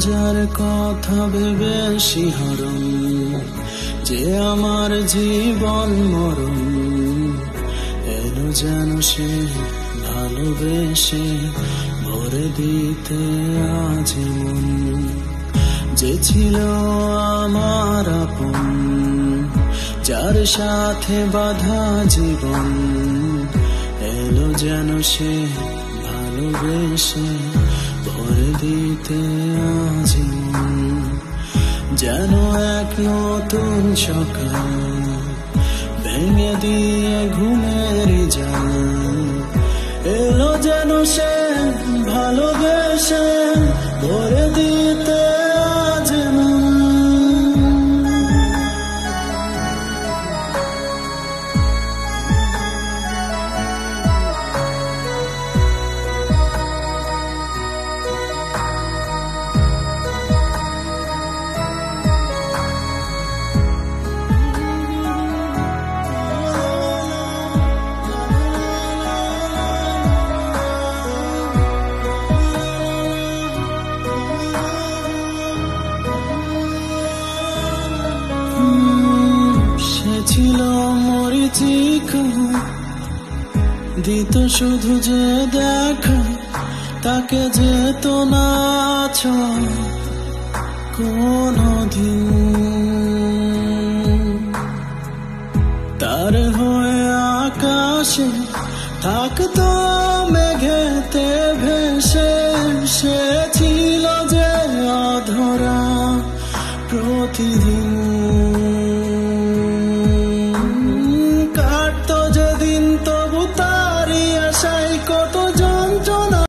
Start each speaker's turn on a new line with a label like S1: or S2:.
S1: যার কথা ভেবে শিহরণ, যে আমার জীবন মরণ, এলো যেন সে ভালোবেসে ভরে দিতে আজ মন। যে ছিল আমার আপন, যার সাথে বাঁধা জীবন, এলো যেন সে ভালোবেসে ভরে দিতে আজ মন। যেন এক নতুন সকাল ভেঙে দিয়ে ঘুমের জাল, এলো যেন সে ভালোবেসে ভরে দিতে আজ মন। ছিল মরিচিকা, দিত শুধু যে দেখা, তাকে যেত না কোনদিন। তার হয়ে আকাশে থাকতো মেঘেতে